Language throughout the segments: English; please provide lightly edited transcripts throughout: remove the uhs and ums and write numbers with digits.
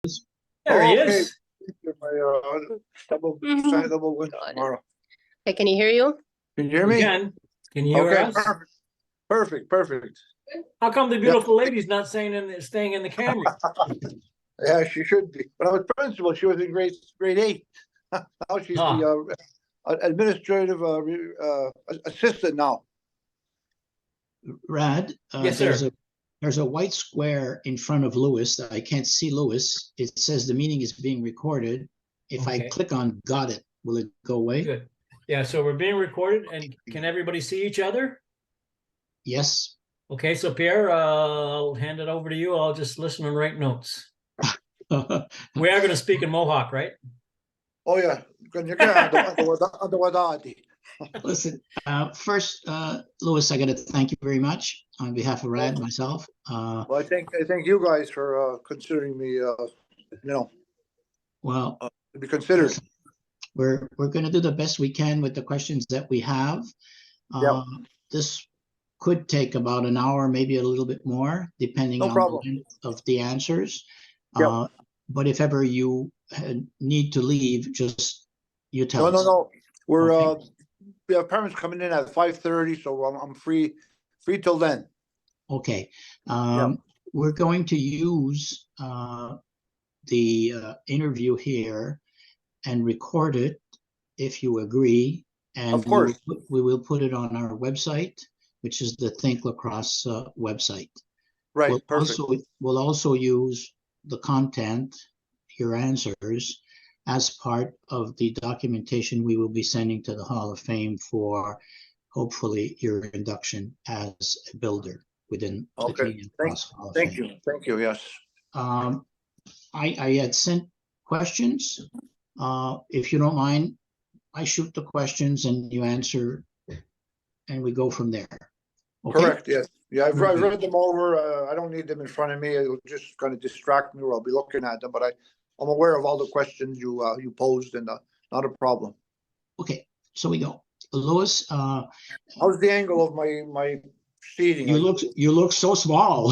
There he Okay. is. Double, Mhm. double win Got it. tomorrow. Hey, can you hear you? Can you hear We me? can. Can you hear Okay, us? perfect. How come the beautiful lady's not staying in the camera? Yeah, she should be. When I was principal, she was in grade 8. Now she's Ah. the administrative assistant now. Rad, Yes, sir. there's a white square in front of Lewis. I can't see Lewis. It says the meeting is being recorded. If I Okay. click on got it, will it go away? Good. Yeah, so we're being recorded, and can everybody see each other? Yes. Okay, so Pierre, I'll hand it over to you. I'll just listen and write notes. We are going to speak in Mohawk, right? Oh yeah, Listen, first, Lewis, I got to thank you very much on behalf of Rad, myself. Well, I thank you guys for considering me. Well, To be considered. we're going to do the best we can with the questions that we have. Yep. This could take about an hour, maybe a little bit more, depending on the length of the answers. Yep. But if ever you need to leave, just you tell us. No. We're Okay. we have parents coming in at 5:30, so I'm free till then. Okay. Yeah. We're going to use the interview here and record it, if you agree. And Of course. we will put it on our website, which is the Think Lacrosse website. Right, perfect. We'll also use the content, your answers, as part of the documentation we will be sending to the Hall of Fame for hopefully your induction as a builder within the Canadian Lacrosse Hall of Fame. Thank you, yes. I had sent questions. If you don't mind, I shoot the questions and you answer, and we go from there. Okay? Correct, yes. Yeah, I've read them over. I don't need them in front of me. It'll just kind of distract me, or I'll be looking at them. But I'm aware of all the questions you posed, and not a problem. Okay, so we go. Lewis, how's the angle of my seating? You look so small.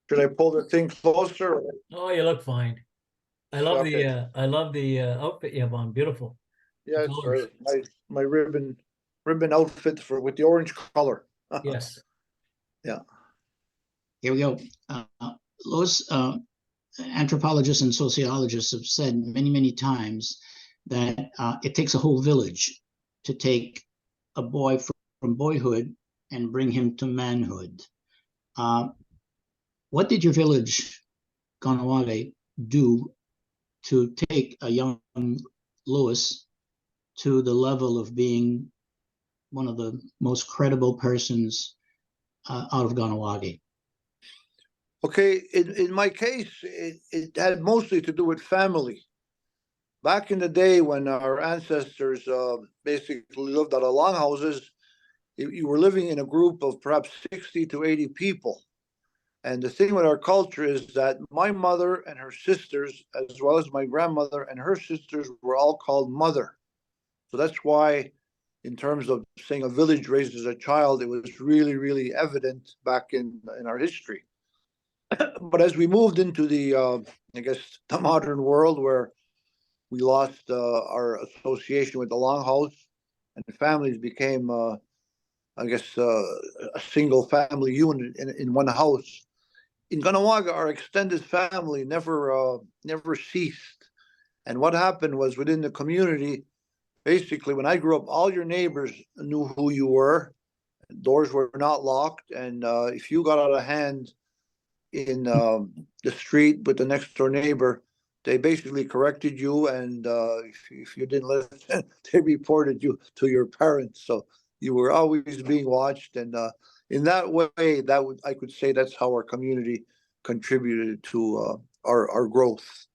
Should I pull the thing closer? Oh, you look fine. I love the outfit you have on. Beautiful. Yeah, it's my ribbon outfit with the orange color. Yes. Yeah. Here we go. Lewis, anthropologists and sociologists have said many times that it takes a whole village to take a boy from boyhood and bring him to manhood. What did your village, Ganawale, do to take a young Lewis to the level of being one of the most credible persons out of Ganawage? Okay, in my case, it had mostly to do with family. Back in the day when our ancestors basically lived out of longhouses, you were living in a group of perhaps 60 to 80 people. And the thing with our culture is that my mother and her sisters, as well as my grandmother and her sisters, were all called mother. So that's why, in terms of saying a village raises a child, it was really evident back in our history. But as we moved into the, I guess, the modern world, where we lost our association with the longhouse, and the families became, I guess, a single family unit in one house. In Ganawaga, our extended family never ceased. And what happened was, within the community, basically, when I grew up, all your neighbors knew who you were. Doors were not locked, and if you got out of hand in the street with the next door neighbor, they basically corrected you, and if you didn't listen, they reported you to your parents. So you were always being watched, and in that way, I could say that's how our community contributed to our growth.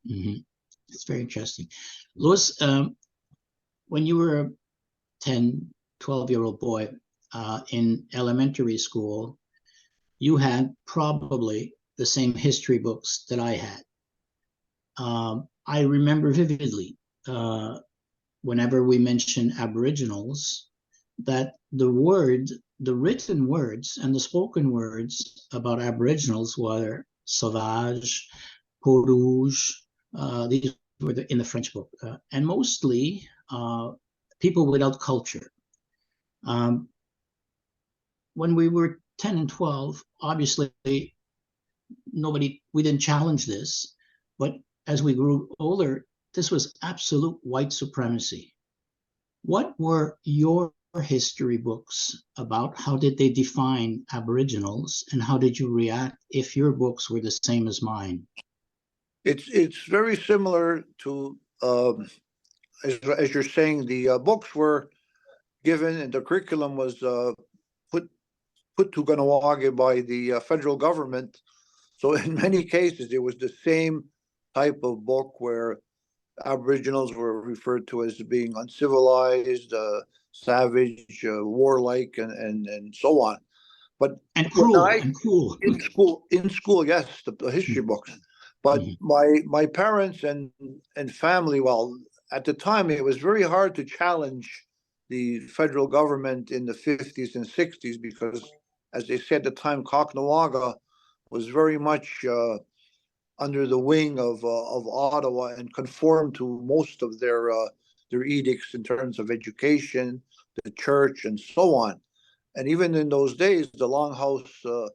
Mm-hmm. It's very interesting. Lewis, when you were a 10, 12-year-old boy in elementary school, you had probably the same history books that I had. I remember vividly, whenever we mention Aboriginals, that the word the written words and the spoken words about Aboriginals were sauvage, peau rouge. These were in the French book, and mostly people without culture. When we were 10 and 12, obviously we didn't challenge this, but as we grew older, this was absolute white supremacy. What were your history books about? How did they define Aboriginals, and how did you react if your books were the same as mine? It's very similar to as you're saying. The books were given, and the curriculum was put to Ganawage by the federal government. So in many cases, it was the same type of book where Aboriginals were referred to as being uncivilized, savage, warlike, and so on. But and cruel, in school, yes, the history books. But my parents and family, well, at the time, it was very hard to challenge the federal government in the 50s and 60s because, as they said at the time, Kaakanawaga was very much under the wing of Ottawa and conformed to most of their edicts in terms of education, the church, and so on. And even in those days, the Longhouse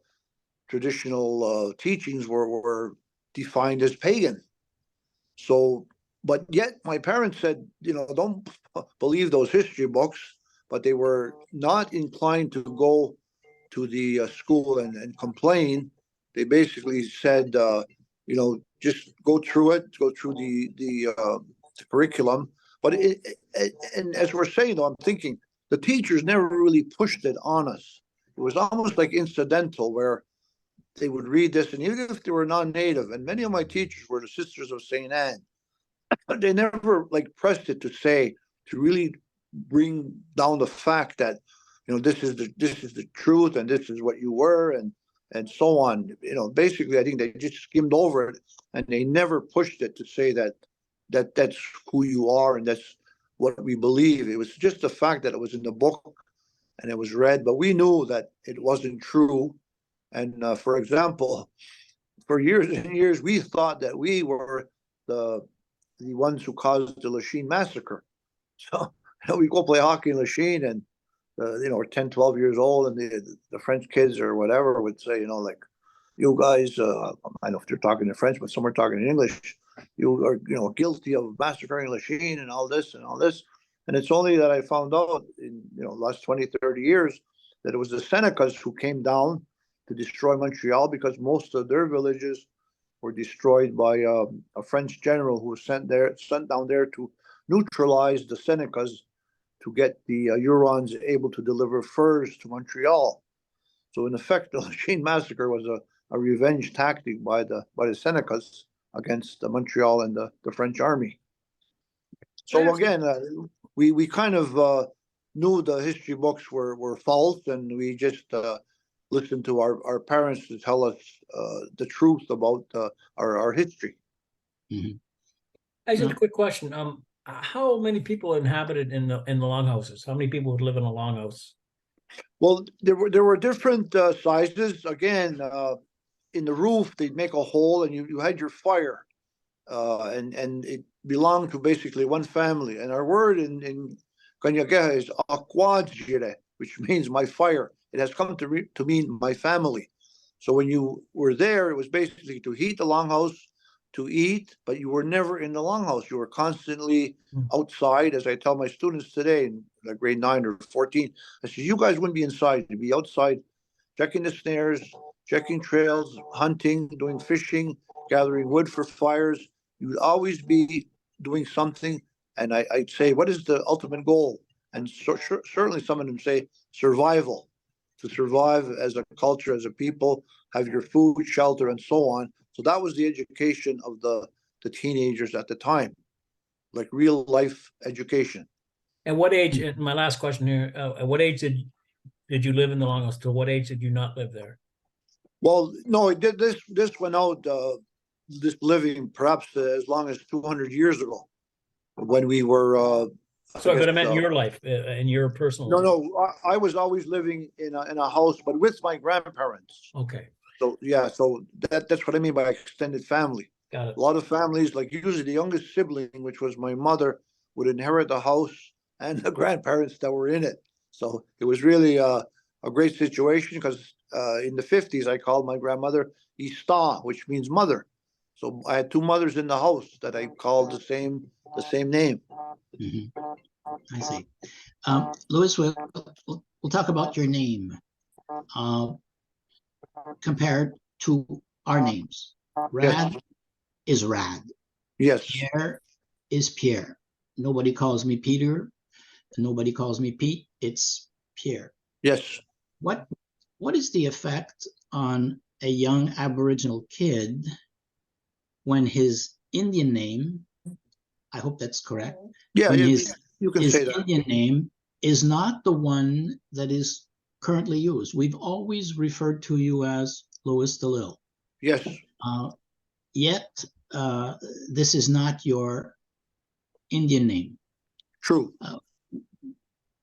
traditional teachings were defined as pagan. So, but yet my parents said, don't believe those history books, but they were not inclined to go to the school and complain. They basically said, just go through it, go through the curriculum. But and as we're saying, though, I'm thinking the teachers never really pushed it on us. It was almost like incidental, where they would read this, and even if they were non-native, and many of my teachers were the Sisters of St. Anne, but they never pressed it to really bring down the fact that this is the truth, and this is what you were, and so on. Basically, I think they just skimmed over it, and they never pushed it to say that that's who you are and that's what we believe. It was just the fact that it was in the book and it was read, but we knew that it wasn't true. And for example, for years and years, we thought that we were the ones who caused the Lachine massacre. So we go play hockey in Lachine, and we're 10, 12 years old, and the French kids or whatever would say, you guys, I don't know if they're talking in French, but some are talking in English. You are, guilty of massacring Lachine and all this and all this. And it's only that I found out in, last 20, 30 years that it was the Senecas who came down to destroy Montreal, because most of their villages were destroyed by a French general who was sent down there to neutralize the Senecas, to get the Hurons able to deliver furs to Montreal. So in effect, the Lachine massacre was a revenge tactic by the Senecas against Montreal and the French army. So again, we kind of knew the history books were false, and we just listened to our parents to tell us the truth about our history. Mm-hmm. I just have a quick question. How many people inhabited in the longhouses? How many people would live in a longhouse? Well, there were different sizes. Again, in the roof, they'd make a hole, and you had your fire, and it belonged to basically one family. And our word in Kanyageha is Akwajire, which means my fire. It has come to mean my family. So when you were there, it was basically to heat the longhouse, to eat, but you were never in the longhouse. You were constantly outside. As I tell my students today in grade 9 or 14, I said, you guys wouldn't be inside. You'd be outside, checking the snares, checking trails, hunting, doing fishing, gathering wood for fires. You would always be doing something. And I'd say, what is the ultimate goal? And certainly some of them say survival, to survive as a culture, as a people, have your food, shelter, and so on. So that was the education of the teenagers at the time, like real life education. At what age, my last question here, at what age did you live in the longhouse? To what age did you not live there? Well, no, it did this went out, this living perhaps as long as 200 years ago, when we were Sorry, but I guess, meant your life, in your personal no, life. no, I was always living in a house, but with my grandparents. Okay, So yeah, so that's what I mean by extended family. got A it. lot of families, like usually the youngest sibling, which was my mother, would inherit the house and the grandparents that were in it. So it was really a great situation because in the 50s, I called my grandmother Ista, which means mother. So I had two mothers in the house that I called the same name. Mhm. I see. Louis, we'll talk about your name uh, compared to our names. Yes, Rad is Rad. yes, Pierre is Pierre. Nobody calls me Peter. Nobody calls me Pete. It's Pierre. yes. What is the effect on a young Aboriginal kid when his Indian name, I hope that's correct, Yeah, when you can his say that. Indian name is not the one that is currently used? We've always referred to you as Louis Delisle. Yes, Uh, yet this is not your Indian name. true.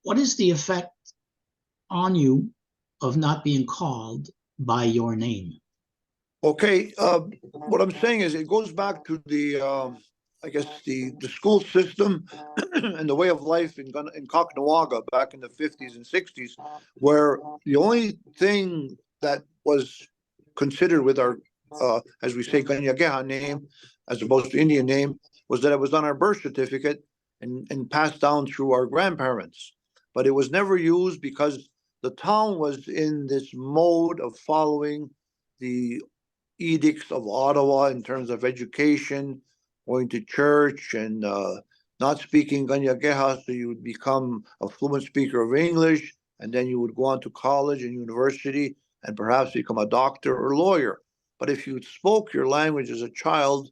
What is the effect on you of not being called by your name? Okay, what I'm saying is it goes back to I guess the school system and the way of life in Caughnawaga back in the 50s and 60s, where the only thing that was considered with our, as we say, Ganyageha name, as opposed to Indian name, was that it was on our birth certificate and passed down through our grandparents. But it was never used because the town was in this mode of following the edicts of Ottawa in terms of education, going to church, and not speaking Ganyageha, so you would become a fluent speaker of English, and then you would go on to college and university and perhaps become a doctor or lawyer. But if you spoke your language as a child,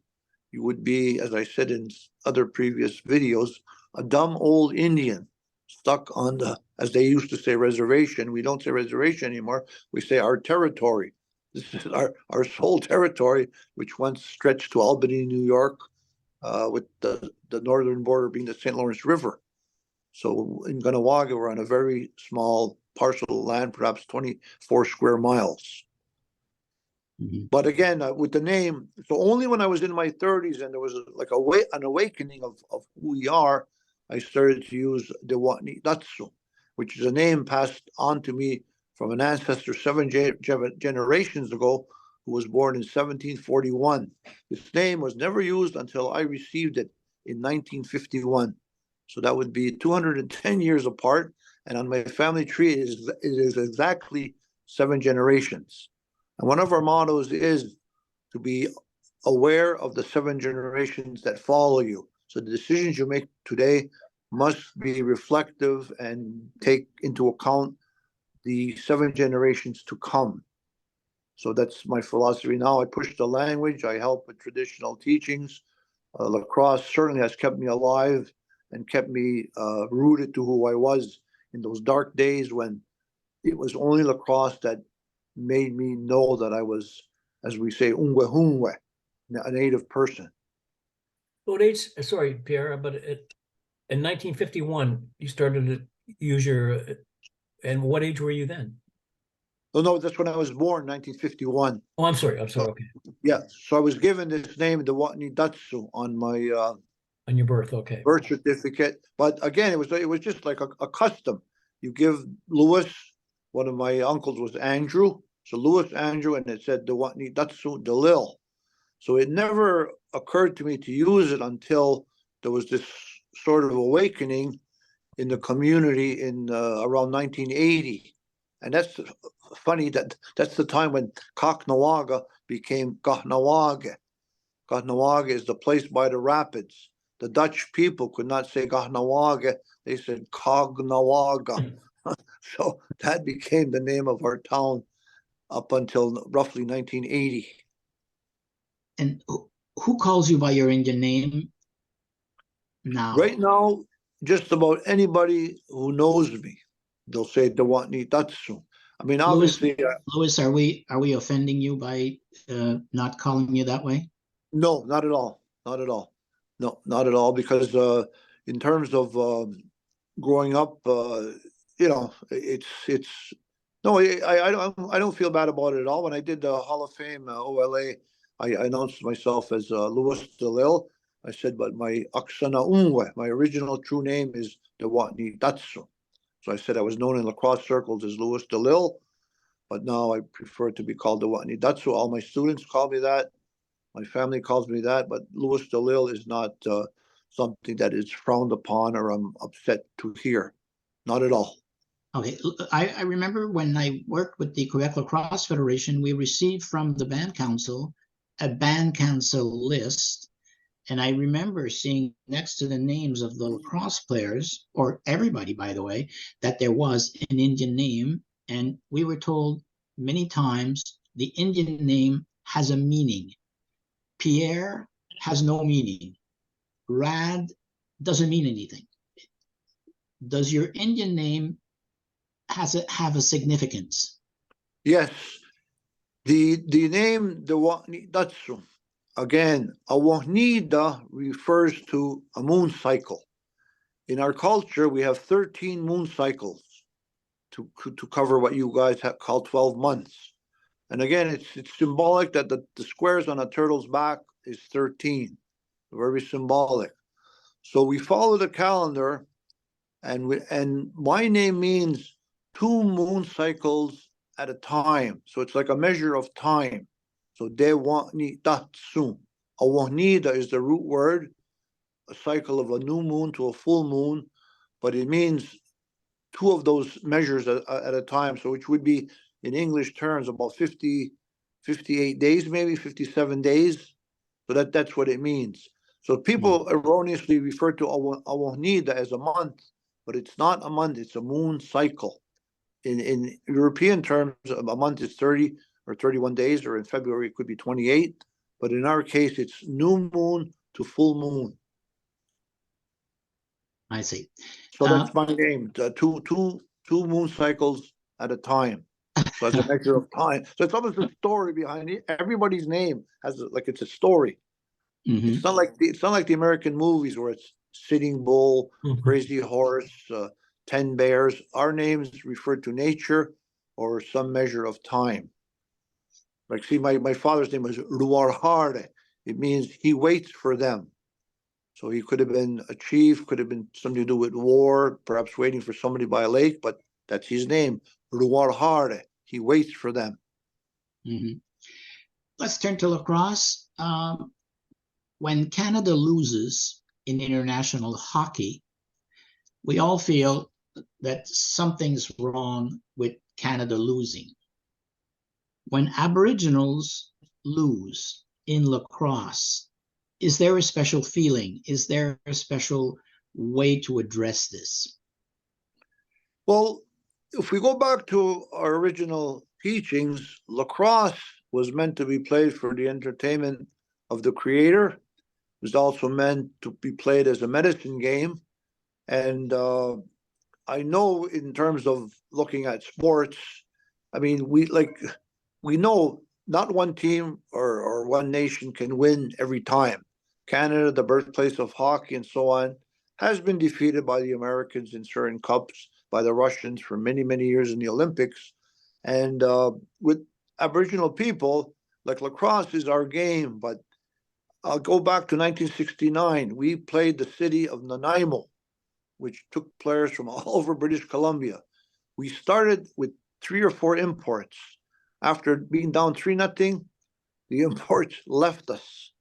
you would be, as I said in other previous videos, a dumb old Indian stuck on as they used to say, reservation. We don't say reservation anymore. We say our territory. This is our sole territory, which once stretched to Albany, New York, with the northern border being the St. Lawrence River. So in Ganyawaga, we're on a very small parcel of land, perhaps 24 square miles. Mhm. But again, with the name, so only when I was in my 30s and there was like an awakening of who we are, I started to use the Watni Datsu, which is a name passed on to me from an ancestor seven generations ago who was born in 1741. This name was never used until I received it in 1951. So that would be 210 years apart. And on my family tree, it is exactly 7 generations. And one of our mottos is to be aware of the 7 generations that follow you. So the decisions you make today must be reflective and take into account the 7 generations to come. So that's my philosophy now. I push the language, I help with traditional teachings. Lacrosse certainly has kept me alive and kept me rooted to who I was in those dark days when it was only lacrosse that made me know that I was, as we say, Ungwe, a native person. What age, sorry, Pierre, but in 1951, you started to use your, and what age were you then? Oh, no, that's when I was born, 1951. Oh, I'm sorry, okay. Yeah, so I was given this name, the Watni Datsu, on my On your birth, okay. birth certificate. But again, it was just like a custom. You give Louis, one of my uncles was Andrew, so Louis Andrew, and it said the Watni Datsu Delisle. So it never occurred to me to use it until there was this sort of awakening in the community in around 1980. And that's funny that that's the time when Caughnawaga became Caughnawaga. Caughnawaga is the place by the rapids. The Dutch people could not say Caughnawaga, they said Caughnawaga. So that became the name of our town up until roughly 1980. And who calls you by your Indian name now? Right now, just about anybody who knows me, they'll say Dewatni Datsu. I mean, obviously, Louis, are we offending you by not calling you that way? no, not at all. Not at all. No, not at all. Because, in terms of growing up, you know, no, I don't feel bad about it at all. When I did the Hall of Fame OLA, I announced myself as Louis Delisle. I said, but my Aksana Unwe, my original true name is Dewatni Datsu. So I said I was known in lacrosse circles as Louis Delisle, but now I prefer to be called Dewatni Datsu. All my students call me that. My family calls me that, but Louis Delisle is not something that is frowned upon or I'm upset to hear. Not at all. Okay, I remember when I worked with the Quebec Lacrosse Federation, we received from the band council a band council list. And I remember seeing next to the names of the lacrosse players, or everybody, by the way, that there was an Indian name. And we were told many times the Indian name has a meaning. Pierre has no meaning. Rad doesn't mean anything. Does your Indian name have a significance? Yes. The name Dewatni Datsu, again, Awahnida refers to a moon cycle. In our culture, we have 13 moon cycles to cover what you guys have called 12 months. And again, it's symbolic that the squares on a turtle's back is 13, very symbolic. So we follow the calendar, and my name means 2 moon cycles at a time. So it's like a measure of time. So Dewatni Datsu. Awahnida is the root word, a cycle of a new moon to a full moon, but it means 2 of those measures at a time. So which would be in English terms about 58 days, maybe 57 days. So that's what it means. So people erroneously refer to Awahnida as a month, but it's not a month, it's a moon cycle. In European terms, a month is 30 or 31 days, or in February it could be 28. But in our case, it's new moon to full moon. I see. So that's my name, two moon cycles at a time. So as a measure of time. So it's almost a story behind it. Everybody's name has like it's a story. Mhm. It's not like the American movies where it's Sitting Bull, Crazy Horse, 10 Bears. Our names refer to nature or some measure of time. Like, see, my father's name was Ruarharde. It means he waits for them. So he could have been a chief, could have been something to do with war, perhaps waiting for somebody by a lake, but that's his name, Ruarharde. He waits for them. Mhm. Let's turn to lacrosse. When Canada loses in international hockey, we all feel that something's wrong with Canada losing. When Aboriginals lose in lacrosse, is there a special feeling? Is there a special way to address this? Well, if we go back to our original teachings, lacrosse was meant to be played for the entertainment of the creator. It was also meant to be played as a medicine game. And I know in terms of looking at sports, I mean, we know not one team or one nation can win every time. Canada, the birthplace of hockey and so on, has been defeated by the Americans in certain cups, by the Russians for many, many years in the Olympics. And with Aboriginal people, like lacrosse is our game, but I'll go back to 1969. We played the city of Nanaimo, which took players from all over British Columbia. We started with 3 or 4 imports. After being down 3-0, the imports left us.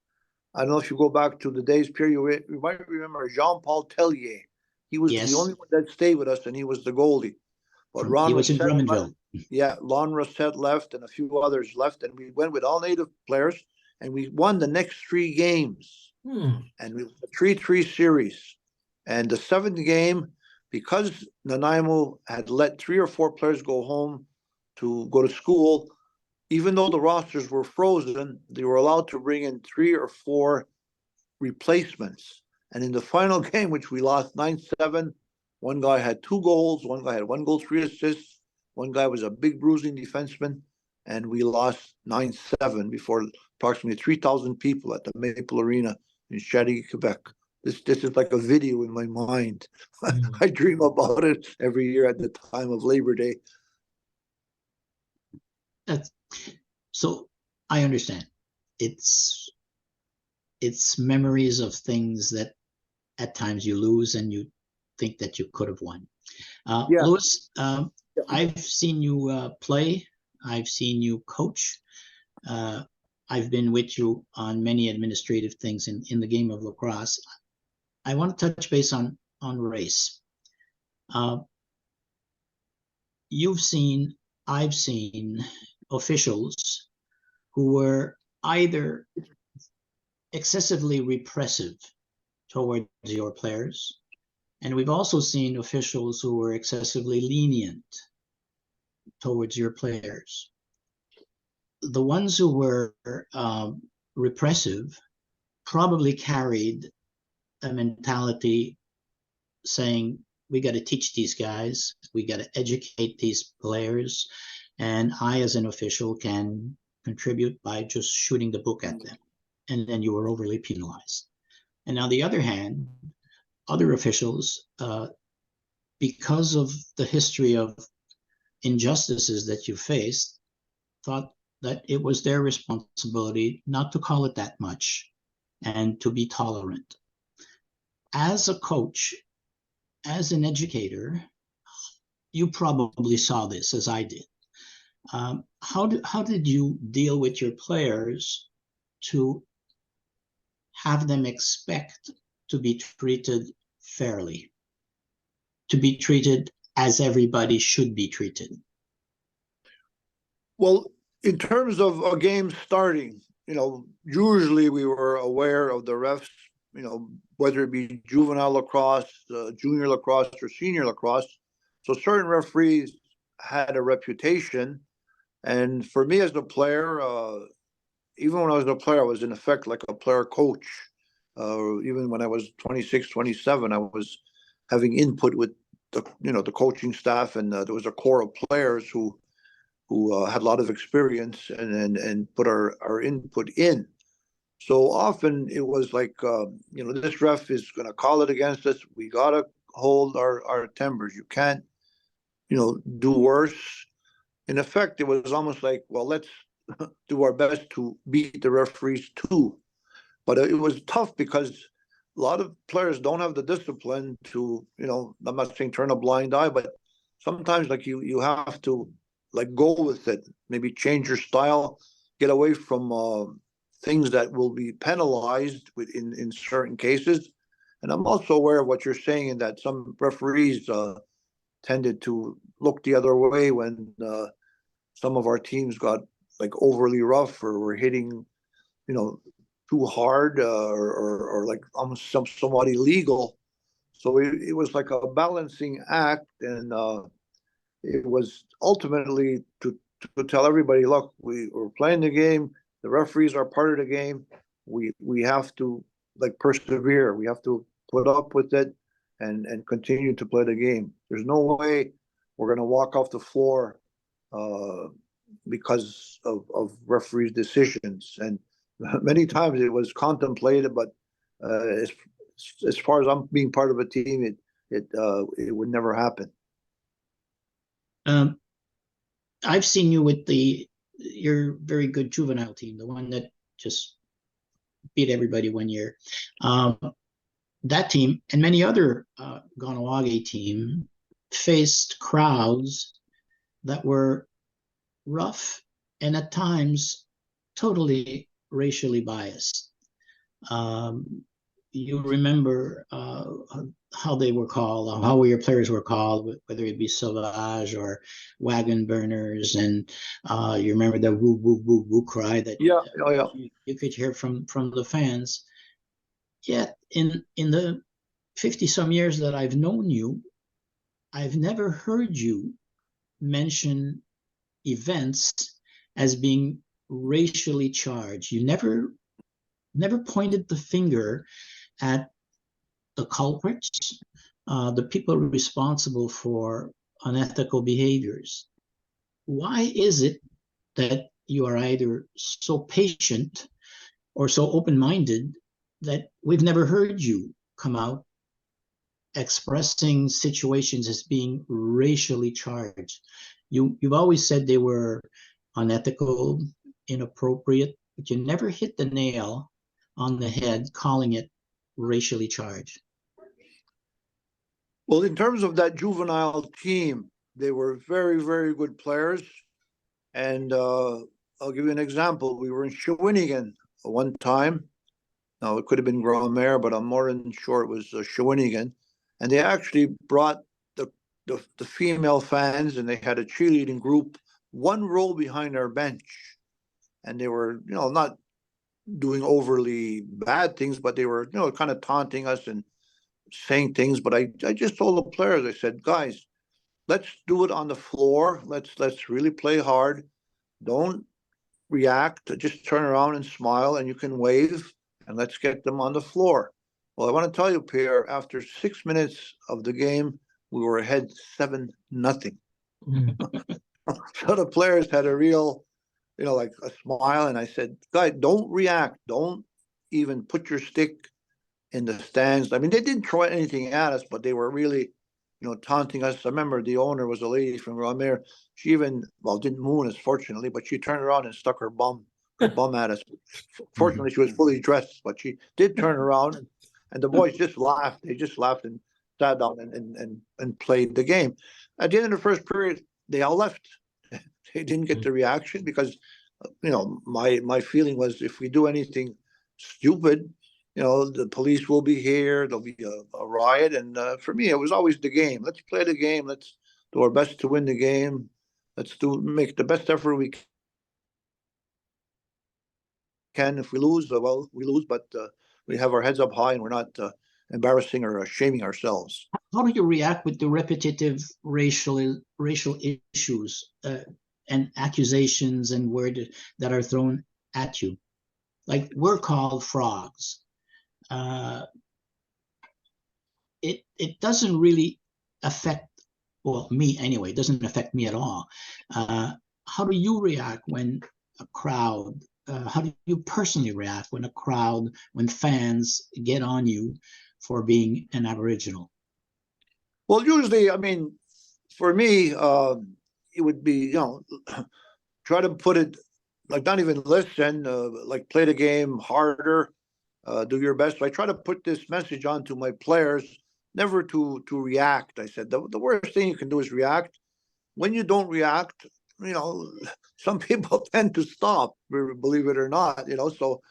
I don't know if you go back to the days, Pierre, you might remember Jean-Paul Tellier. He was the only one that stayed with us, and he was the goalie. But He was in Drummondville. Lon Rossette left, and a few others left, and we went with all native players, and we won the next 3 games. And we was a 3-3 series. And the 7th game, because Nanaimo had let 3 or 4 players go home to go to school, even though the rosters were frozen, they were allowed to bring in 3 or 4 replacements. And in the final game, which we lost 9-7, one guy had 2 goals, one guy had 1 goal, 3 assists, one guy was a big bruising defenseman, and we lost 9-7 before approximately 3,000 people at the Maple Arena in Chateauguay, Quebec. This is like a video in my mind. Mm. I dream about it every year at the time of Labor Day. That's, so I understand. It's memories of things that at times you lose and you think that you could have won. Yeah. Louis, I've seen you play. I've seen you coach. I've been with you on many administrative things in the game of lacrosse. I want to touch base on race. I've seen officials who were either excessively repressive towards your players, and we've also seen officials who were excessively lenient towards your players. The ones who were repressive probably carried a mentality saying, we got to teach these guys, we got to educate these players, and I, as an official, can contribute by just shooting the book at them. And then you were overly penalized. And on the other hand, other officials, because of the history of injustices that you faced, thought that it was their responsibility not to call it that much and to be tolerant. As a coach, as an educator, you probably saw this as I did. How did you deal with your players to have them expect to be treated fairly, to be treated as everybody should be treated? Well, in terms of a game starting, usually we were aware of the refs, whether it be juvenile lacrosse, junior lacrosse, or senior lacrosse. So certain referees had a reputation. And for me as a player, even when I was a player, I was in effect like a player coach. Even when I was 26, 27, I was having input with the coaching staff, and there was a core of players who had a lot of experience and put our input in. So often it was like, this ref is going to call it against us. We got to hold our timbers. You can't, do worse. In effect, it was almost like, well, let's do our best to beat the referees too. But it was tough because a lot of players don't have the discipline to, I'm not saying turn a blind eye, but sometimes like you have to like go with it, maybe change your style, get away from things that will be penalized in certain cases. And I'm also aware of what you're saying in that some referees tended to look the other way when some of our teams got like overly rough or were hitting, too hard or like almost somewhat illegal. So it was like a balancing act, and it was ultimately to tell everybody, look, we're playing the game. The referees are part of the game. We have to like persevere. We have to put up with it and continue to play the game. There's no way we're going to walk off the floor because of referees' decisions. And many times it was contemplated, but as far as I'm being part of a team, it would never happen. I've seen you with your very good juvenile team, the one that just beat everybody one year. That team and many other Ganawagi team faced crowds that were rough and at times totally racially biased. You remember how they were called, how your players were called, whether it be sauvage or wagon burners, and you remember the woo woo woo woo cry that you could hear from the fans. Yet in the 50 some years that I've known you, I've never heard you mention events as being racially charged. You never pointed the finger at the culprits, the people responsible for unethical behaviors. Why is it that you are either so patient or so open-minded that we've never heard you come out expressing situations as being racially charged. You've always said they were unethical, inappropriate, but you never hit the nail on the head calling it racially charged. Well, in terms of that juvenile team, they were very, very good players. And I'll give you an example. We were in Shawinigan one time. Now, it could have been Grand Mare, but I'm more than sure it was Shawinigan. And they actually brought the female fans, and they had a cheerleading group one row behind our bench. And they were, not doing overly bad things, but they were, kind of taunting us and saying things. But I just told the players, I said, guys, let's do it on the floor. Let's really play hard. Don't react. Just turn around and smile, and you can wave, and let's get them on the floor. Well, I want to tell you, Pierre, after 6 minutes of the game, we were ahead 7-0. So the players had a real, like a smile, and I said, guys, don't react. Don't even put your stick in the stands. I mean, they didn't throw anything at us, but they were really, taunting us. I remember the owner was a lady from Romare. She even, didn't moon us, fortunately, but she turned around and stuck her bum at us. Fortunately, she was fully dressed, but she did turn around, and the boys just laughed. They just laughed and sat down and played the game. At the end of the first period, they all left. They didn't get the reaction because, my feeling was if we do anything stupid, the police will be here. There'll be a riot. And for me, it was always the game. Let's play the game. Let's do our best to win the game. Let's make the best effort we can. If we lose, well, we lose, but we have our heads up high and we're not embarrassing or shaming ourselves. How do you react with the repetitive racial issues and accusations and words that are thrown at you? Like, we're called frogs. It doesn't really affect, well, me anyway, it doesn't affect me at all. How do you react when a crowd, how do you personally react when fans get on you for being an Aboriginal? Well, usually, I mean, for me, it would be, try to put it, like, not even listen, like, play the game harder, do your best. So I try to put this message on to my players, never to react. I said, the worst thing you can do is react. When you don't react, some people tend to stop, believe it or not, so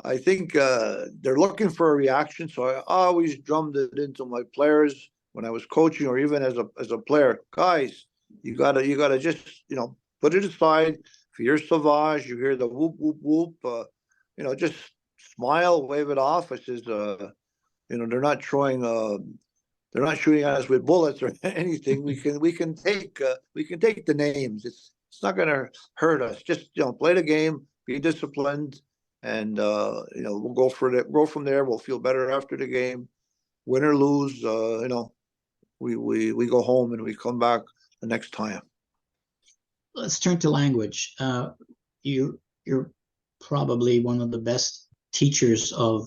I think they're looking for a reaction. So I always drummed it into my players when I was coaching or even as a player. Guys, you gotta just, put it aside. If you're Sauvage, you hear the whoop, whoop, whoop, just smile, wave it off. I says, they're not shooting at us with bullets or anything. We can take the names. It's not gonna hurt us. Just, play the game, be disciplined, and we'll go from there. We'll feel better after the game, win or lose. We go home and we come back the next time. Let's turn to language. You're probably one of the best teachers of,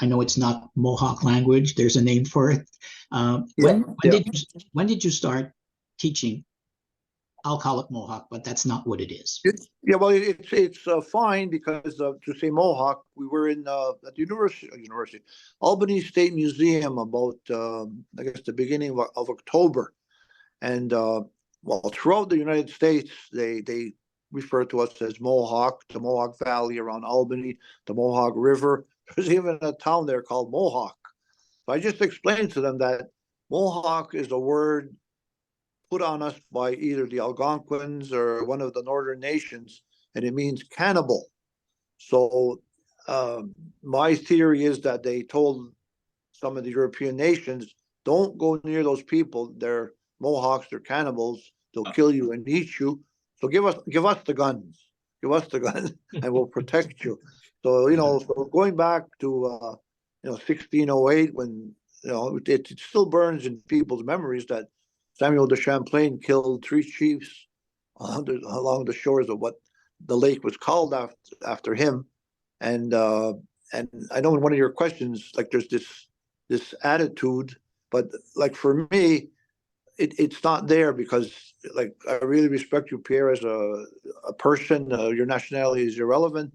I know it's not Mohawk language, there's a name for it. When did you start teaching? I'll call it Mohawk, but that's not what it is. Well, it's fine because to say Mohawk, we were in at the University Albany State Museum about I guess the beginning of October, and throughout the United States they refer to us as Mohawk, the Mohawk Valley around Albany, the Mohawk River. There's even a town there called Mohawk. So I just explained to them that Mohawk is a word put on us by either the Algonquins or one of the northern nations, and it means cannibal. So my theory is that they told some of the European nations, don't go near those people. They're Mohawks, they're cannibals. They'll kill you and eat you. So give us the guns. Give us the guns, and we'll protect you. So so going back to 1608, when it still burns in people's memories that Samuel de Champlain killed 3 chiefs along the shores of what the lake was called after him. And I know in one of your questions, like there's this this attitude. But like for me, it's not there because like I really respect you, Pierre, as a person. Your nationality is irrelevant.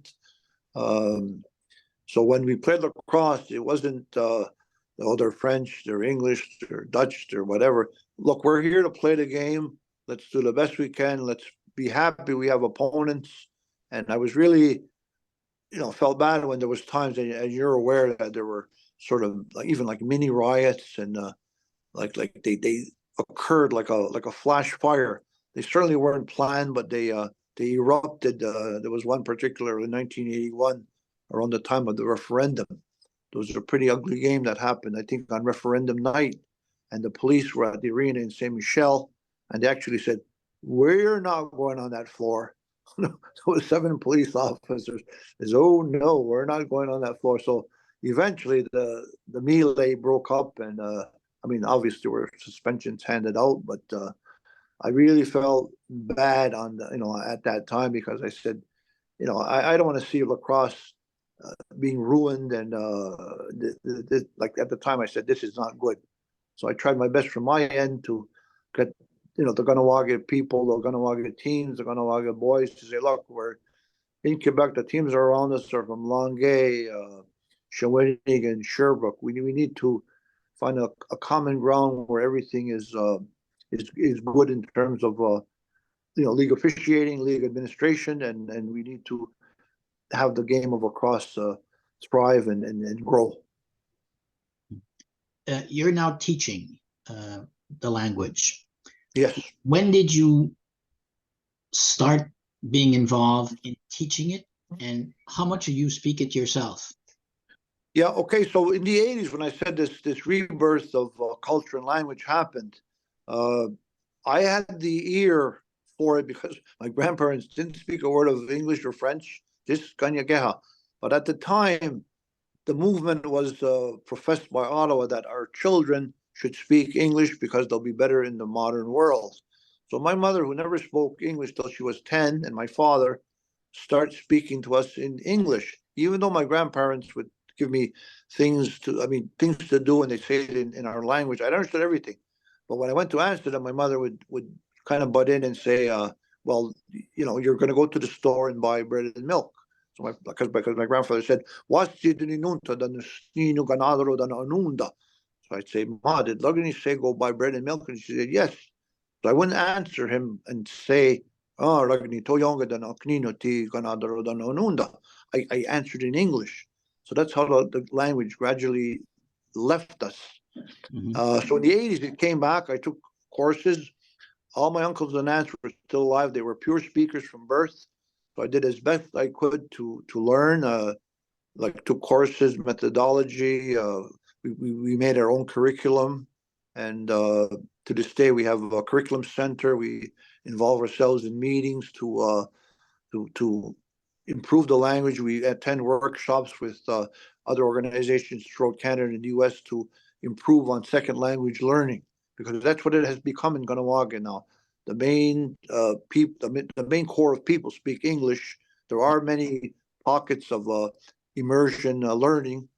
So when we played lacrosse, it wasn't oh, they're French, they're English, they're Dutch, they're whatever. Look, we're here to play the game. Let's do the best we can. Let's be happy we have opponents. And I was really, felt bad when there was times, and you're aware that there were sort of like even like mini riots and like they occurred like a flash fire. They certainly weren't planned, but they erupted. There was one particular in 1981 around the time of the referendum. There was a pretty ugly game that happened, I think, on referendum night, and the police were at the arena in Saint Michel, and they actually said, "We're not going on that floor." There was 7 police officers. Says, "Oh no, we're not going on that floor." So eventually, the melee broke up, and I mean, obviously, there were suspensions handed out, but I really felt bad on at that time because I said, I don't want to see lacrosse being ruined, and like at the time I said this is not good. So I tried my best from my end to get the Kahnawake people, the Kahnawake teams, the Kahnawake boys to say, look, we're in Quebec. The teams are around us are from Longueuil, Shawinigan, Sherbrooke. We need to find a common ground where everything is good in terms of league officiating, league administration, and we need to have the game of lacrosse thrive and grow. You're now teaching the language. Yes. When did you start being involved in teaching it, and how much do you speak it yourself? Yeah. Okay. So in the 80s, when I said this rebirth of culture and language happened, I had the ear for it because my grandparents didn't speak a word of English or French, just Kanyakeha. But at the time, the movement was professed by Ottawa that our children should speak English because they'll be better in the modern world. So my mother, who never spoke English till she was 10, and my father start speaking to us in English, even though my grandparents would give me things to do, and they say it in our language. I understood everything. But when I went to answer them, my mother would kind of butt in and say, well, you're going to go to the store and buy bread and milk. So because my grandfather said, so I'd say, Ma, did Lugani say go buy bread and milk? And she said, yes. So I wouldn't answer him and say, oh, Lugani toyonga dan aknino ti ganadaro dan onunda. I answered in English. So that's how the language gradually left us. So in the 80s, it came back. I took courses. All my uncles and aunts were still alive. They were pure speakers from birth. So I did as best I could to learn, like took courses, methodology. We made our own curriculum. And to this day, we have a curriculum center. We involve ourselves in meetings to improve the language. We attend workshops with other organizations throughout Canada and the US to improve on second language learning, because that's what it has become in Kahnawake now. The main the main core of people speak English. There are many pockets of immersion learning,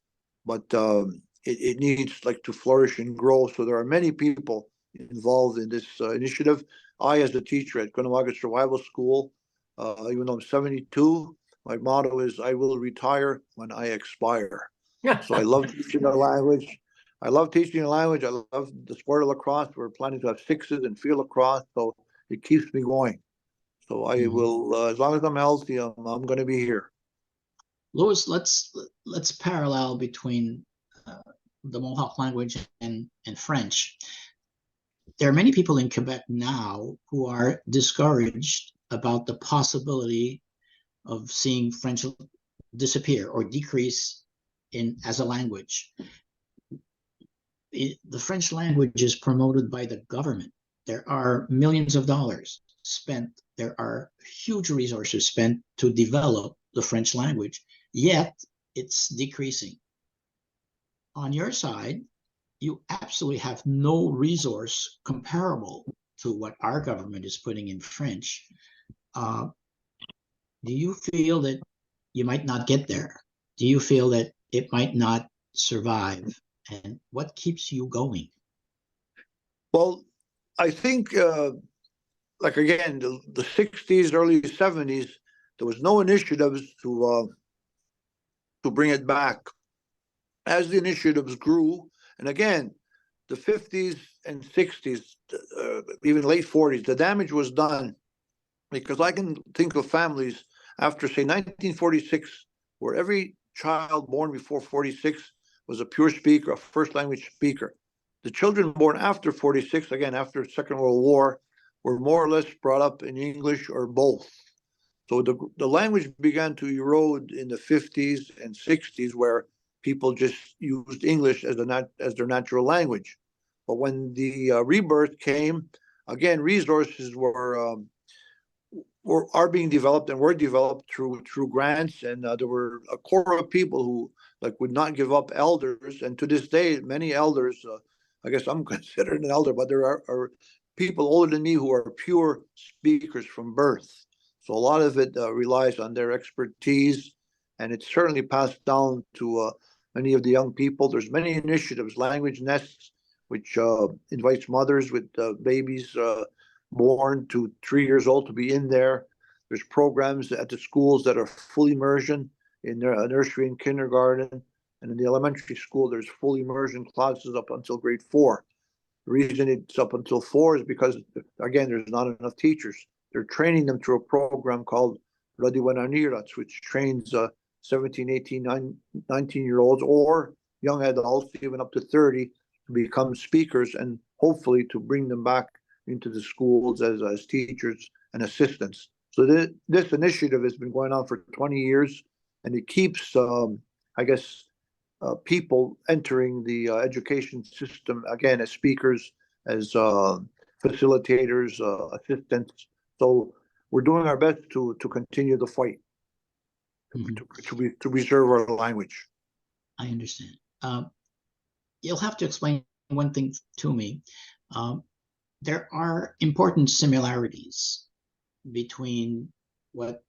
but it needs like to flourish and grow. So there are many people involved in this initiative. I, as a teacher at Kahnawake Survival School, even though I'm 72, my motto is I will retire when I expire. So I love teaching the language. I love teaching the language. I love the sport of lacrosse. We're planning to have sixes and field lacrosse, so it keeps me going. So I will, as long as I'm healthy, I'm going to be here. Louis, let's parallel between the Mohawk language and French. There are many people in Quebec now who are discouraged about the possibility of seeing French disappear or decrease as a language. The French language is promoted by the government. There are millions of dollars spent. There are huge resources spent to develop the French language, yet it's decreasing. On your side, you absolutely have no resource comparable to what our government is putting in French. Do you feel that you might not get there? Do you feel that it might not survive and what keeps you going? Well, I think, like again, the 60s, early 70s, there was no initiatives to bring it back. As the initiatives grew, and again, the 50s and 60s, even late 40s, the damage was done, because I can think of families after, say, 1946, where every child born before 46 was a pure speaker, a first language speaker. The children born after 46, again, after Second World War, were more or less brought up in English or both. So the language began to erode in the 50s and 60s, where people just used English as their natural language. But when the rebirth came, again, resources are being developed and were developed through grants, and there were a core of people who would not give up, elders, and to this day many elders, I guess I'm considered an elder, but there are people older than me who are pure speakers from birth. So a lot of it relies on their expertise, and it's certainly passed down to many of the young people. There's many initiatives, language nests, which invites mothers with babies born to 3 years old to be in there. There's programs at the schools that are full immersion in their nursery and kindergarten. And in the elementary school, there's full immersion classes up until grade 4. The reason it's up until 4 is because, again, there's not enough teachers. They're training them through a program called Radiwananirats, which trains 17, 18, 19-year-olds or young adults, even up to 30, to become speakers, and hopefully to bring them back into the schools as teachers and assistants. So this initiative has been going on for 20 years, and it keeps, I guess, people entering the education system, again, as speakers, as facilitators, assistants. So we're doing our best to continue the fight, to preserve our language. I understand. You'll have to explain one thing to me. There are important similarities between what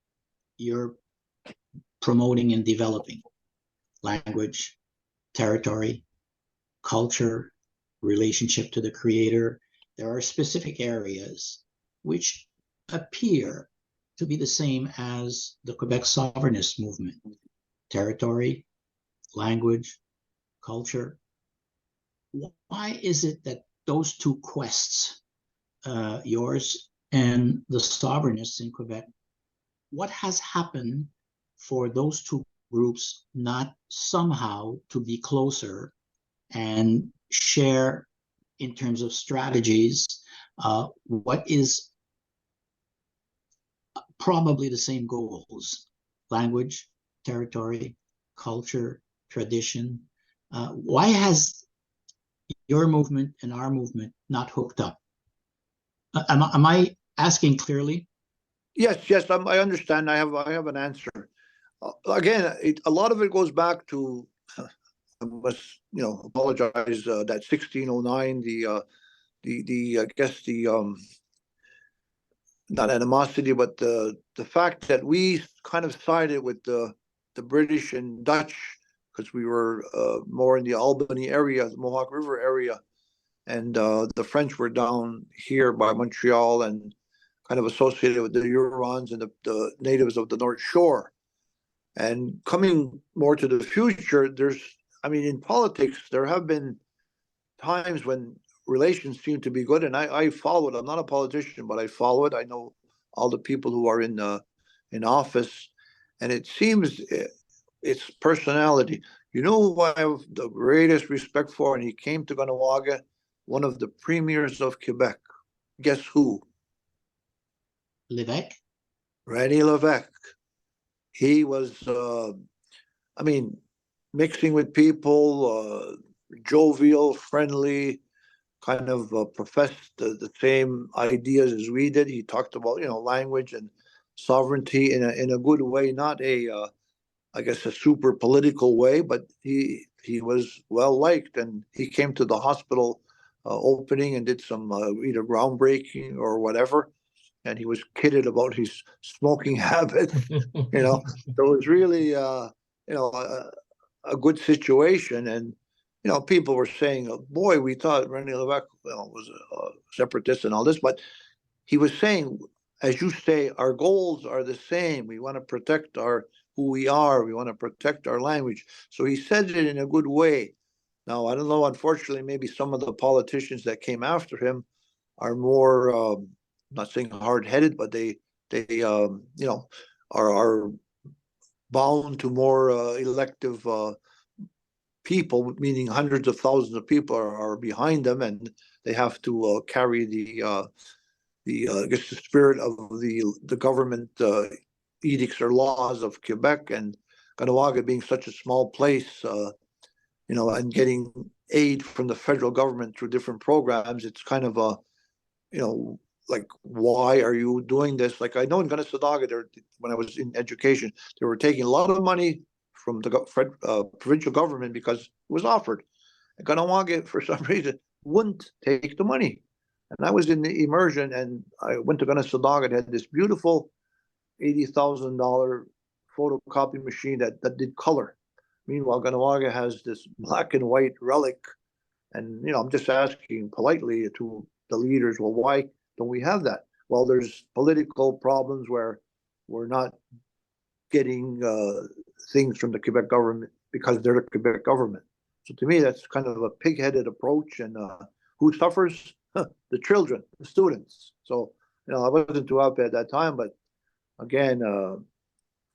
you're promoting and developing: language, territory, culture, relationship to the creator. There are specific areas which appear to be the same as the Quebec sovereignist movement: territory, language, culture. Why is it that those two quests, yours and the sovereignists in Quebec, what has happened for those two groups not somehow to be closer and share in terms of strategies what is probably the same goals: language, territory, culture, tradition? Why has your movement and our movement not hooked up? Am I asking clearly? Yes, I understand. I have an answer. Again, a lot of it goes back to, I must, apologize, that 1609, I guess not animosity, but the fact that we kind of sided with the British and Dutch, because we were more in the Albany area, the Mohawk River area, and the French were down here by Montreal and kind of associated with the Hurons and the natives of the North Shore. And coming more to the future, in politics, there have been times when relations seem to be good, and I follow it. I'm not a politician, but I follow it. I know all the people who are in office, and it seems it's personality. You know who I have the greatest respect for, and he came to Ganawaga, one of the premiers of Quebec. Guess who? Lévesque? René Lévesque. He was, mixing with people, jovial, friendly, kind of professed the same ideas as we did. He talked about, language and sovereignty in a good way, not I guess, a super political way, but he was well liked, and he came to the hospital opening and did some either groundbreaking or whatever, and he was kidded about his smoking habits. So it was really a good situation, and people were saying, oh, boy, we thought René Lévesque, was a separatist and all this, but he was saying, as you say, our goals are the same. We want to protect who we are. We want to protect our language. So he said it in a good way. Now, I don't know, unfortunately, maybe some of the politicians that came after him are more, not saying hard-headed, but they are bound to more elective people, meaning hundreds of thousands of people are behind them, and they have to carry the I guess the spirit of the government edicts or laws of Quebec, and Kahnawake being such a small place, and getting aid from the federal government through different programs. It's kind of like, why are you doing this? Like, I know in Kanesatake, when I was in education, they were taking a lot of money from the provincial government because it was offered. And Kahnawake, for some reason, wouldn't take the money. And I was in the immersion, and I went to Kanesatake and had this beautiful $80,000 photocopy machine that did color. Meanwhile, Kahnawake has this black and white relic. And, I'm just asking politely to the leaders, well, why don't we have that? Well, there's political problems where we're not getting things from the Quebec government because they're the Quebec government. So to me, that's kind of a pig-headed approach. And who suffers? The children, the students. So, I wasn't too happy at that time, but again,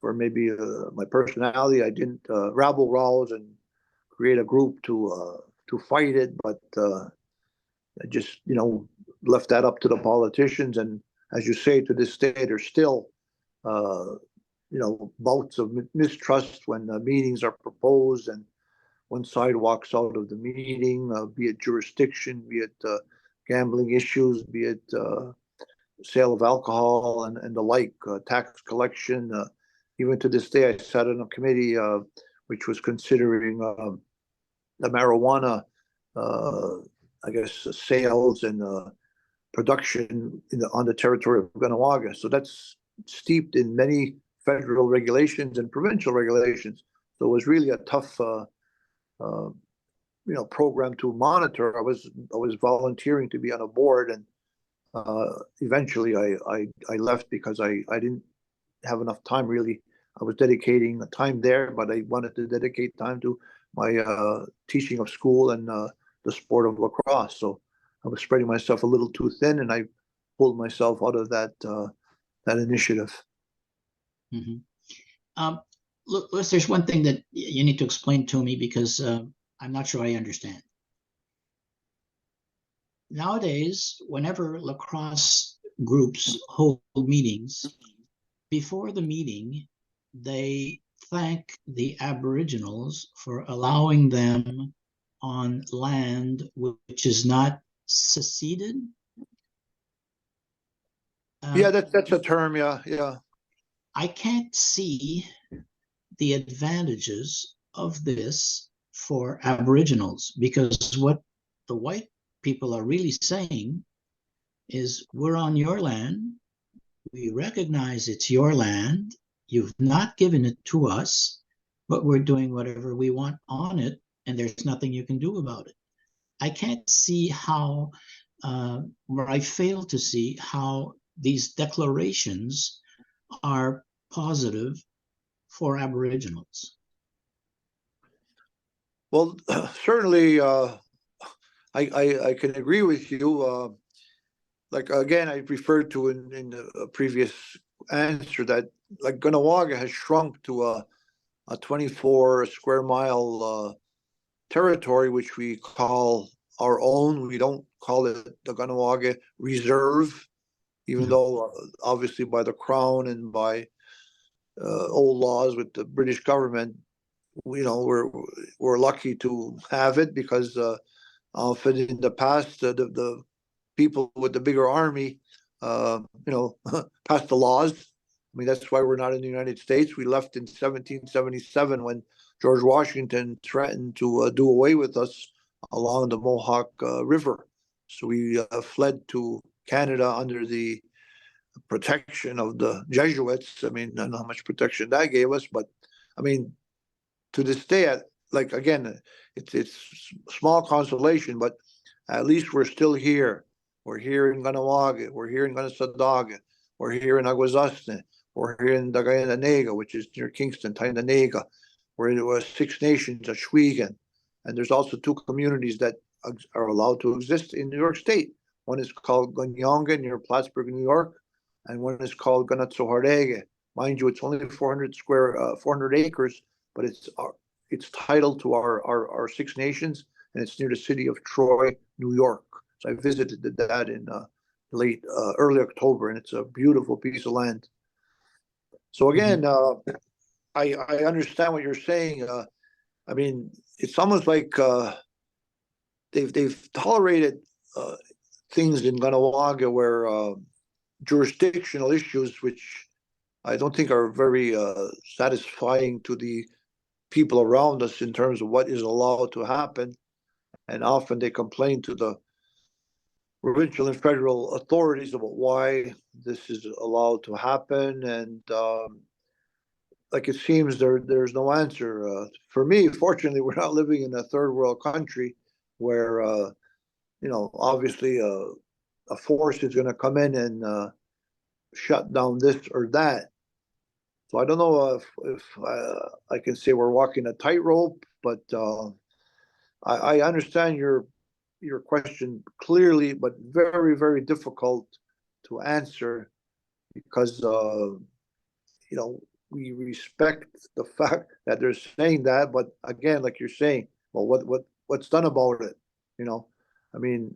for maybe my personality, I didn't rabble rouse and create a group to fight it, but I just, left that up to the politicians. And as you say, to this day, there's still, bouts of mistrust when meetings are proposed and one side walks out of the meeting, be it jurisdiction, be it gambling issues, be it sale of alcohol and the like, tax collection. Even to this day, I sat on a committee which was considering the marijuana, I guess, sales and production on the territory of Kahnawake. So that's steeped in many federal regulations and provincial regulations. So it was really a tough program to monitor. I was volunteering to be on a board, and eventually I left because I didn't have enough time, really. I was dedicating time there, but I wanted to dedicate time to my teaching of school and the sport of lacrosse. So I was spreading myself a little too thin, and I pulled myself out of that initiative. Mm-hmm. Look, there's one thing that you need to explain to me, because I'm not sure I understand. Nowadays, whenever lacrosse groups hold meetings, before the meeting, they thank the Aboriginals for allowing them on land which is not seceded. Yeah, that's a term. Yeah. I can't see the advantages of this for Aboriginals, because what the white people are really saying is, we're on your land, we recognize it's your land, you've not given it to us, but we're doing whatever we want on it, and there's nothing you can do about it. I can't see how, or I fail to see how these declarations are positive for Aboriginals. Well, certainly, I can agree with you. Like, again, I referred to in a previous answer that, like, Kahnawake has shrunk to a 24 square mile territory, which we call our own. We don't call it the Kahnawake Reserve, even though obviously by the Crown and by old laws with the British government, we're lucky to have it, because often in the past, the people with the bigger army, passed the laws. I mean, that's why we're not in the United States. We left in 1777 when George Washington threatened to do away with us along the Mohawk River. So we fled to Canada under the protection of the Jesuits. I mean, I don't know how much protection that gave us, but I mean, to this day, like, again, it's small consolation, but at least we're still here. We're here in Ganawaga, we're here in Ganasadaga, we're here in Aguasasne, we're here in Dagayananega, which is near Kingston, Tainanega. We're in Six Nations, Ashwegan, and there's also two communities that are allowed to exist in New York State. One is called Ganyonga near Plattsburgh, New York, and one is called Ganatsoharege. Mind you, it's only 400 acres, but it's titled to our Six Nations, and it's near the city of Troy, New York. So I visited that in early October, and it's a beautiful piece of land. So again, I understand what you're saying. I mean, it's almost like they've tolerated things in Ganawaga where jurisdictional issues, which I don't think are very satisfying to the people around us in terms of what is allowed to happen. And often they complain to the provincial and federal authorities about why this is allowed to happen. And like it seems there's no answer. For me, fortunately, we're not living in a third world country where, obviously a force is going to come in and shut down this or that. So I don't know if I can say we're walking a tightrope, but I understand your question clearly, but very, very difficult to answer because we respect the fact that they're saying that, but again, like you're saying, well, what's done about it? I mean,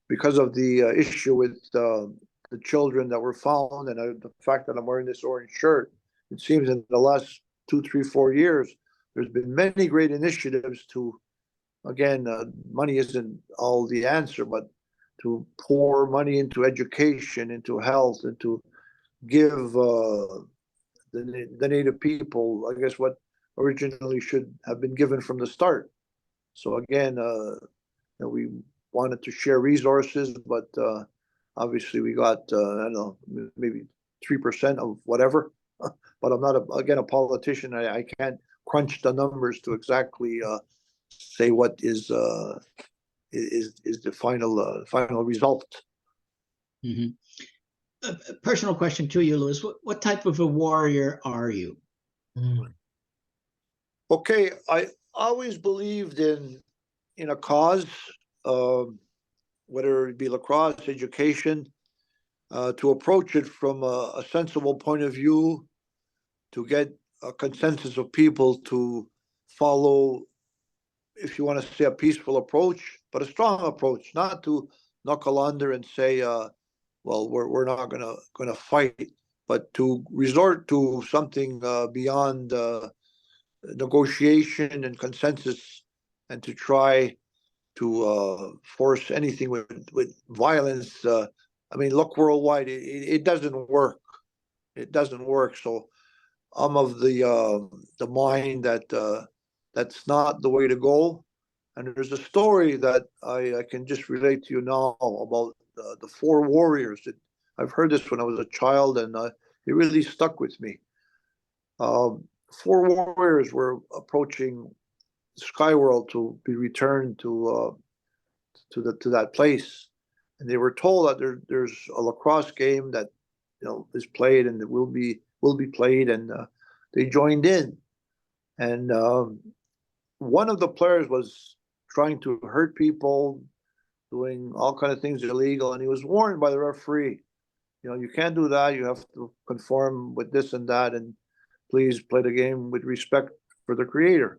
because of the issue with the children that were found and the fact that I'm wearing this orange shirt, it seems in the last 2, 3, 4 years, there's been many great initiatives to, again, money isn't all the answer, but to pour money into education, into health, and to give the Native people, I guess, what originally should have been given from the start. So again, we wanted to share resources, but obviously we got, I don't know, maybe 3% of whatever. But I'm not, a politician. I can't crunch the numbers to exactly say what is the final result. Mm-hmm. A personal question to you, Louis. What type of a warrior are you? Okay, I always believed in a cause, whether it be lacrosse, education, to approach it from a sensible point of view, to get a consensus of people to follow, if you want to say, a peaceful approach, but a strong approach, not to knuckle under and say, well, we're not gonna fight, but to resort to something beyond negotiation and consensus, and to try to force anything with violence. I mean, look worldwide, it doesn't work. It doesn't work. So I'm of the mind that that's not the way to go. And there's a story that I can just relate to you now about the four warriors. I've heard this when I was a child, and it really stuck with me. Four warriors were approaching Skyworld to be returned to that place, and they were told that there's a lacrosse game that is played and it will be played, and they joined in. And one of the players was trying to hurt people, doing all kind of things illegal, and he was warned by the referee, you can't do that. You have to conform with this and that, and please play the game with respect for the creator.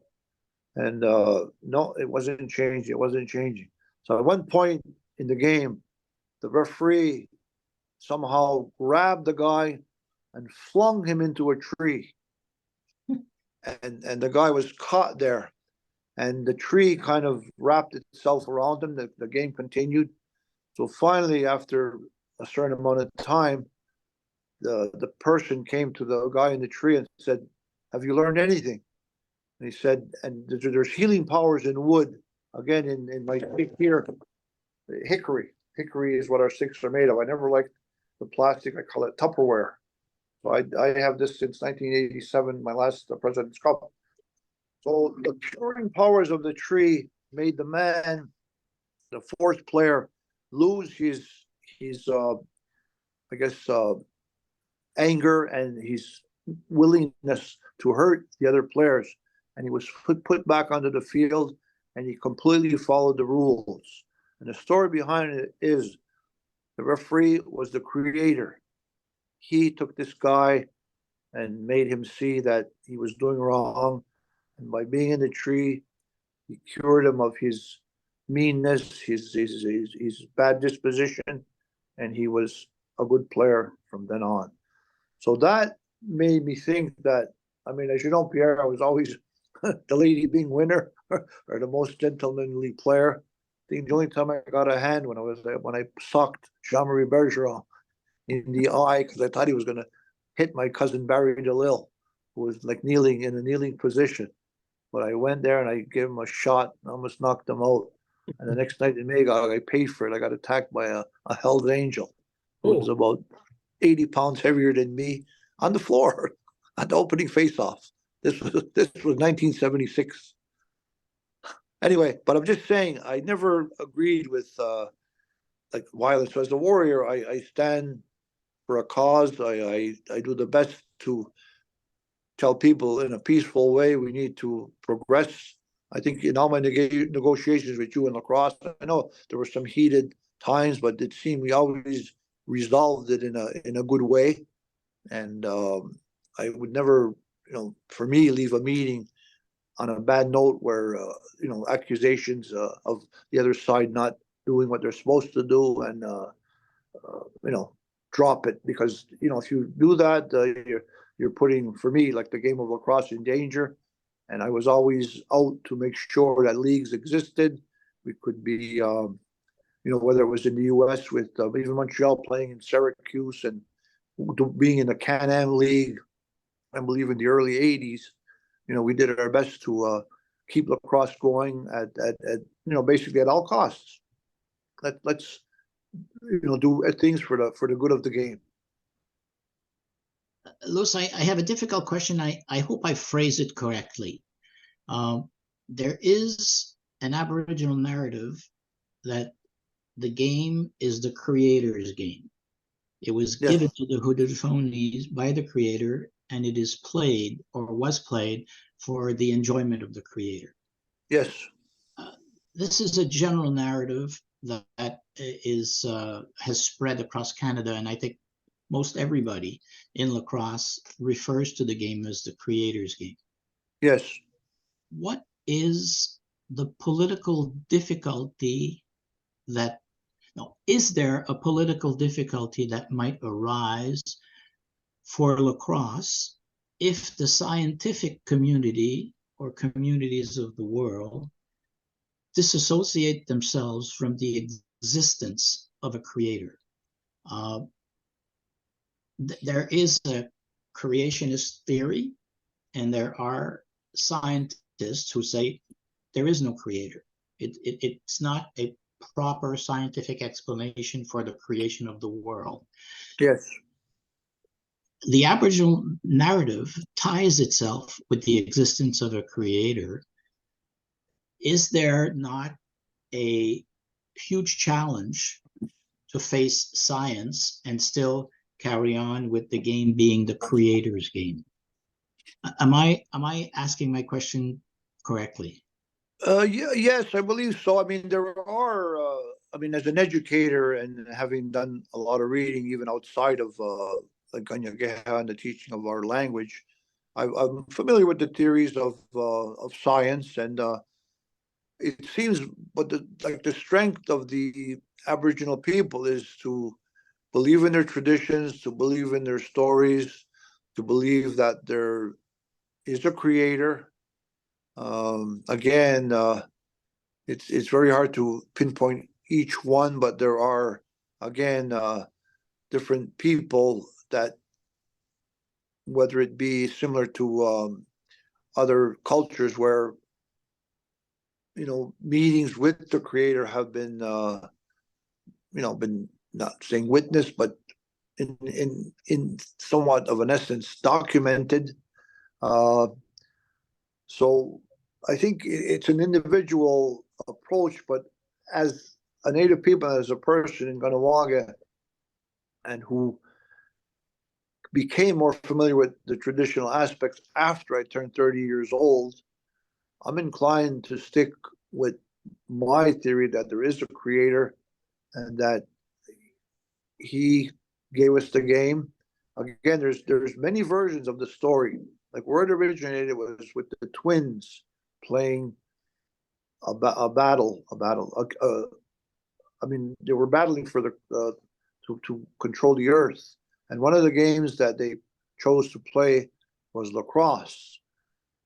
And no, it wasn't changing. It wasn't changing. So at one point in the game, the referee somehow grabbed the guy and flung him into a tree. And the guy was caught there. And the tree kind of wrapped itself around him. The game continued. So finally, after a certain amount of time, the person came to the guy in the tree and said, "Have you learned anything?" And he said, and there's healing powers in wood. Again, in my stick here, hickory. Hickory is what our sticks are made of. I never liked the plastic. I call it Tupperware. So I have this since 1987, my last President's Cup. So the curing powers of the tree made the man, the fourth player, lose his I guess anger and his willingness to hurt the other players, and he was put back onto the field, and he completely followed the rules. And the story behind it is the referee was the creator. He took this guy and made him see that he was doing wrong, and by being in the tree, he cured him of his meanness, his bad disposition, and he was a good player from then on. So that made me think that, I mean, as you know, Pierre, I was always the lady being winner or the most gentlemanly player. I think the only time I got a hand when I socked Jean-Marie Bergeron in the eye because I thought he was going to hit my cousin Barry Delisle, who was like kneeling in a kneeling position. But I went there and I gave him a shot and almost knocked him out. And the next night in Magog, I paid for it. I got attacked by a Hell's Angel who was about 80 pounds heavier than me on the floor at the opening face-off. This was 1976. Anyway, but I'm just saying, I never agreed with like violence. So as a warrior, I stand for a cause. I do the best to tell people in a peaceful way we need to progress. I think in all my negotiations with you in lacrosse, I know there were some heated times, but it seemed we always resolved it in a good way. And I would never, for me, leave a meeting on a bad note where accusations of the other side not doing what they're supposed to do, and drop it, because if you do that, you're putting, for me, like the game of lacrosse in danger. And I was always out to make sure that leagues existed. We could be, whether it was in the U.S. with even Montreal playing in Syracuse and being in the Can-Am League, I believe in the early 80s, we did our best to keep lacrosse going at basically at all costs. Let's do things for the good of the game. Louis, I have a difficult question. I hope I phrase it correctly. There is an Aboriginal narrative that the game is the creator's game. It was given to the Hautestonis by the creator, and it is played, or was played, for the enjoyment of the creator. Yes. This is a general narrative that has spread across Canada, and I think most everybody in lacrosse refers to the game as the creator's game. Yes. What is the political difficulty is there a political difficulty that might arise for lacrosse if the scientific community or communities of the world disassociate themselves from the existence of a creator? There is a creationist theory, and there are scientists who say there is no creator. It's not a proper scientific explanation for the creation of the world. Yes. The Aboriginal narrative ties itself with the existence of a creator. Is there not a huge challenge to face science and still carry on with the game being the creator's game? Am I asking my question correctly? Yes, I believe so. I mean, there are. As an educator and having done a lot of reading, even outside of the Ganyageha and the teaching of our language, I'm familiar with the theories of science, and it seems, but the strength of the Aboriginal people is to believe in their traditions, to believe in their stories, to believe that there is a creator. Again, it's very hard to pinpoint each one, but there are, again, different people that, whether it be similar to other cultures where meetings with the creator have been been, not saying witnessed, but in somewhat of an essence documented. So I think it's an individual approach, but as a Native people, as a person in Ganawaga, and who became more familiar with the traditional aspects after I turned 30 years old, I'm inclined to stick with my theory that there is a creator and that he gave us the game. Again, there's many versions of the story. Like where it originated was with the twins playing a battle. I mean, they were battling for the to control the earth, and one of the games that they chose to play was lacrosse.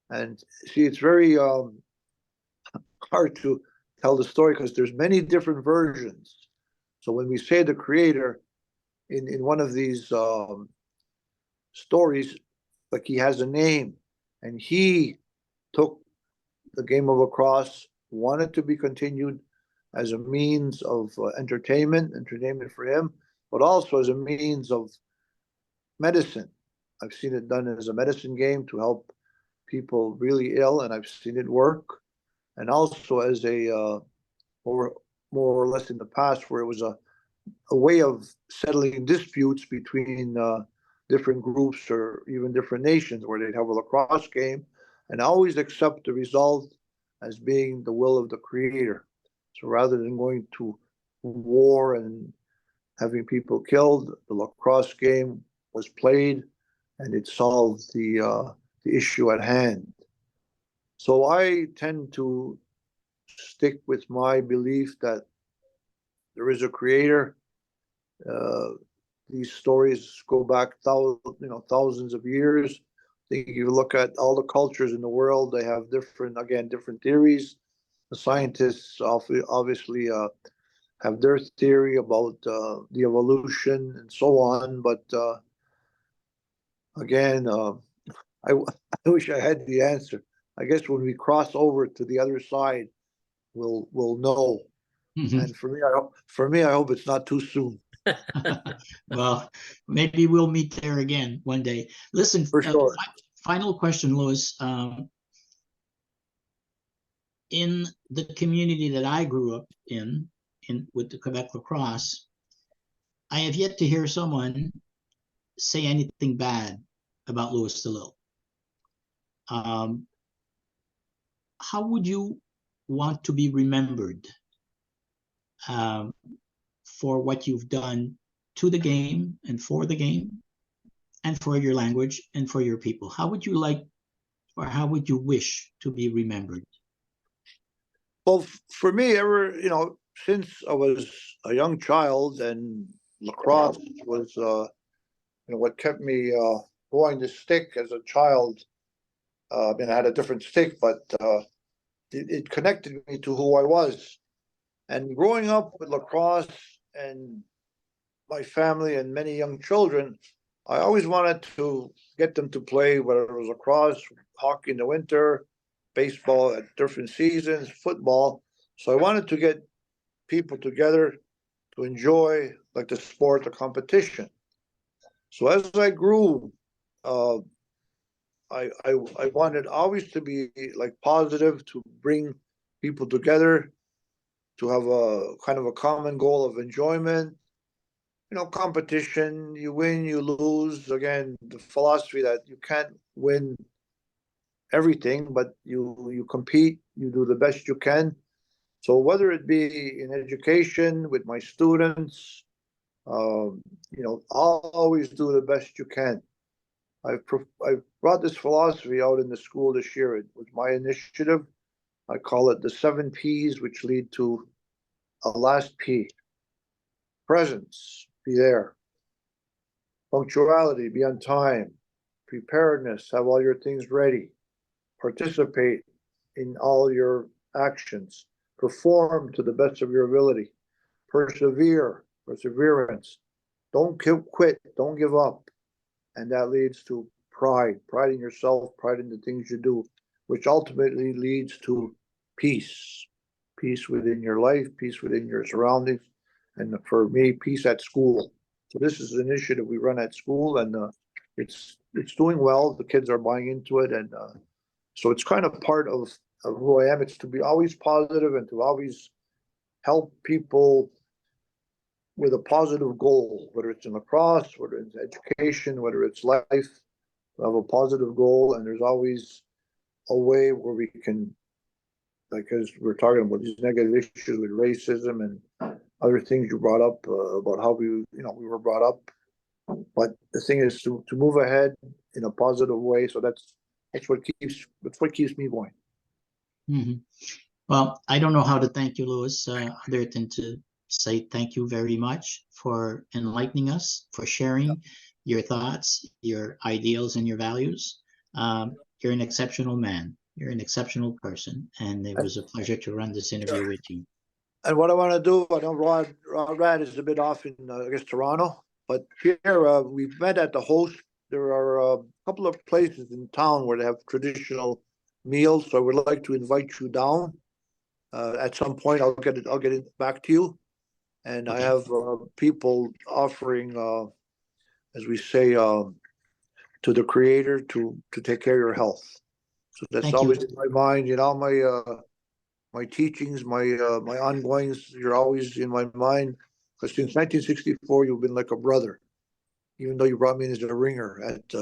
And see, it's very hard to tell the story because there's many different versions. So when we say the creator in one of these stories, like he has a name, and he took the game of lacrosse, wanted to be continued as a means of entertainment for him, but also as a means of medicine. I've seen it done as a medicine game to help people really ill, and I've seen it work. And also as a more or less in the past, where it was a way of settling disputes between different groups or even different nations, where they'd have a lacrosse game and always accept the result as being the will of the creator. So rather than going to war and having people killed, the lacrosse game was played and it solved the issue at hand. So I tend to stick with my belief that there is a creator. These stories go back thousands of years. I think if you look at all the cultures in the world, they have different theories. The scientists obviously have their theory about the evolution and so on. But again, I wish I had the answer. I guess when we cross over to the other side, we'll know. Mhm. And for me, I hope it's not too soon. Well, maybe we'll meet there again one day. Listen, For sure. final question, Louis. In the community that I grew up in with the Quebec lacrosse, I have yet to hear someone say anything bad about Louis Delisle. How would you want to be remembered for what you've done to the game and for the game and for your language and for your people? How would you like, or how would you wish to be remembered? Well, for me, since I was a young child, and lacrosse was, what kept me going the stick as a child. I mean, I had a different stick, but it connected me to who I was. And growing up with lacrosse and my family and many young children, I always wanted to get them to play, whether it was lacrosse, hockey in the winter, baseball at different seasons, football. So I wanted to get people together to enjoy like the sport, the competition. So as I grew, I wanted always to be like positive, to bring people together, to have a kind of a common goal of enjoyment. Competition, you win, you lose. Again, the philosophy that you can't win everything, but you compete, you do the best you can. So whether it be in education with my students, I'll always do the best you can. I've brought this philosophy out in the school this year. It was my initiative. I call it the 7 P's, which lead to a last P. Presence, be there. Punctuality, be on time. Preparedness, have all your things ready. Participate in all your actions. Perform to the best of your ability. Perseverance. Don't quit, don't give up. And that leads to pride in yourself, pride in the things you do, which ultimately leads to peace within your life, peace within your surroundings, and for me, peace at school. So this is an initiative we run at school, and it's doing well. The kids are buying into it, and so it's kind of part of of who I am. It's to be always positive and to always help people with a positive goal, whether it's in lacrosse, whether it's education, whether it's life. We have a positive goal, and there's always a way where we can, like, as we're talking about these negative issues with racism and other things you brought up about how we were brought up. But the thing is to move ahead in a positive way. So that's what keeps me going. Mhm. Well, I don't know how to thank you, Louis, other than to say thank you very much for enlightening us, for sharing your thoughts, your ideals, and your values. You're an exceptional man. You're an exceptional person, and it was a pleasure to run this interview with you. And what I want to do, I know Rad is a bit off in, I guess, Toronto, but Pierre, we've met at the host. There are a couple of places in town where they have traditional meals, so I would like to invite you down. At some point, I'll get it back to you. And I have people offering, as we say, to the creator to take care of your health. So that's Thank you. always in my mind, my teachings, my ongoings, you're always in my mind. Because since 1964, you've been like a brother, even though you brought me in as a ringer at